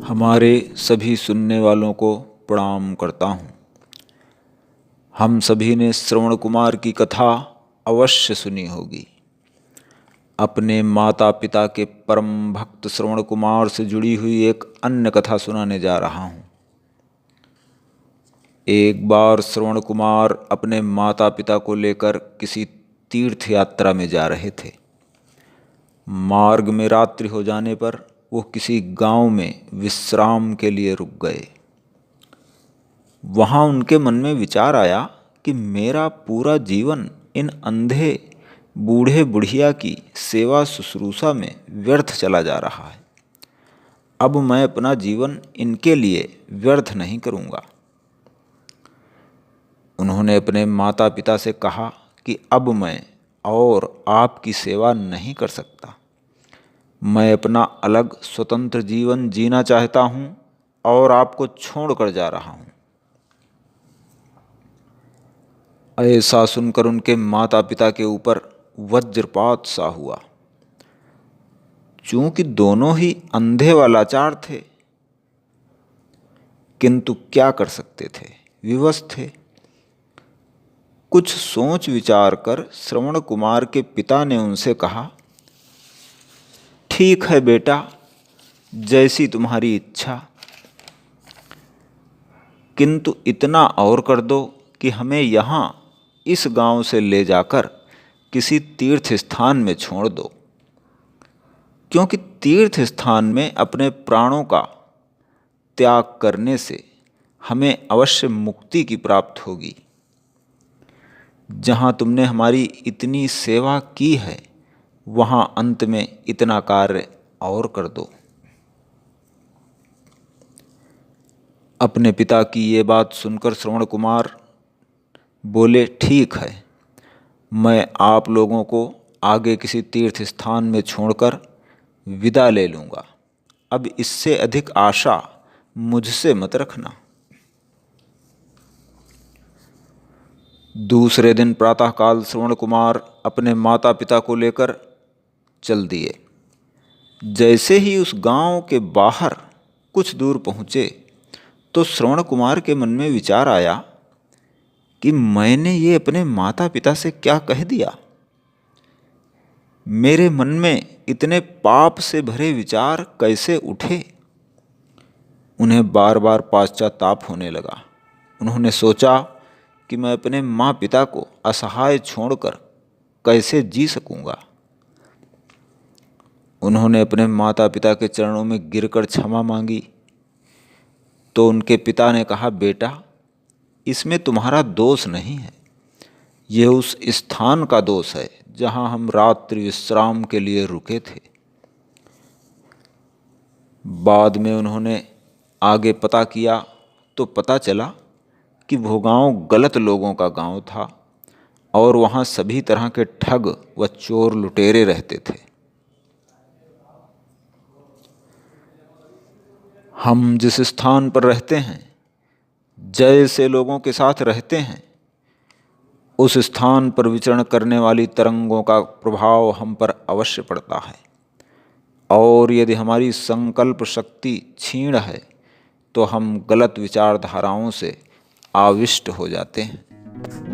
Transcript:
हमारे सभी सुनने वालों को प्रणाम करता हूँ। हम सभी ने श्रवण कुमार की कथा अवश्य सुनी होगी। अपने माता पिता के परम भक्त श्रवण कुमार से जुड़ी हुई एक अन्य कथा सुनाने जा रहा हूँ। एक बार श्रवण कुमार अपने माता पिता को लेकर किसी तीर्थ यात्रा में जा रहे थे। मार्ग में रात्रि हो जाने पर वो किसी गांव में विश्राम के लिए रुक गए। वहाँ उनके मन में विचार आया कि मेरा पूरा जीवन इन अंधे बूढ़े बुढ़िया की सेवा शुश्रूषा में व्यर्थ चला जा रहा है। अब मैं अपना जीवन इनके लिए व्यर्थ नहीं करूँगा। उन्होंने अपने माता पिता से कहा कि अब मैं और आपकी सेवा नहीं कर सकता। मैं अपना अलग स्वतंत्र जीवन जीना चाहता हूँ और आपको छोड़कर जा रहा हूँ। ऐसा सुनकर उनके माता पिता के ऊपर वज्रपात सा हुआ। चूंकि दोनों ही अंधे व लाचार थे, किंतु क्या कर सकते थे, विवश थे। कुछ सोच विचार कर श्रवण कुमार के पिता ने उनसे कहा, ठीक है बेटा, जैसी तुम्हारी इच्छा, किंतु इतना और कर दो कि हमें यहाँ इस गांव से ले जाकर किसी तीर्थ स्थान में छोड़ दो, क्योंकि तीर्थ स्थान में अपने प्राणों का त्याग करने से हमें अवश्य मुक्ति की प्राप्त होगी। जहाँ तुमने हमारी इतनी सेवा की है, वहाँ अंत में इतना कार्य और कर दो। अपने पिता की ये बात सुनकर श्रवण कुमार बोले, ठीक है, मैं आप लोगों को आगे किसी तीर्थ स्थान में छोड़कर विदा ले लूँगा। अब इससे अधिक आशा मुझसे मत रखना। दूसरे दिन प्रातःकाल श्रवण कुमार अपने माता पिता को लेकर चल दिए। जैसे ही उस गांव के बाहर कुछ दूर पहुँचे तो श्रवण कुमार के मन में विचार आया कि मैंने ये अपने माता पिता से क्या कह दिया। मेरे मन में इतने पाप से भरे विचार कैसे उठे। उन्हें बार बार पश्चाताप होने लगा। उन्होंने सोचा कि मैं अपने माँ पिता को असहाय छोड़कर कैसे जी सकूँगा। उन्होंने अपने माता पिता के चरणों में गिरकर क्षमा मांगी तो उनके पिता ने कहा, बेटा, इसमें तुम्हारा दोष नहीं है, यह उस स्थान का दोष है जहाँ हम रात्रि विश्राम के लिए रुके थे। बाद में उन्होंने आगे पता किया तो पता चला कि वो गांव गलत लोगों का गांव था और वहाँ सभी तरह के ठग व चोर लुटेरे रहते थे। हम जिस स्थान पर रहते हैं, जैसे लोगों के साथ रहते हैं, उस स्थान पर विचरण करने वाली तरंगों का प्रभाव हम पर अवश्य पड़ता है। और यदि हमारी संकल्प शक्ति क्षीण है तो हम गलत विचारधाराओं से आविष्ट हो जाते हैं।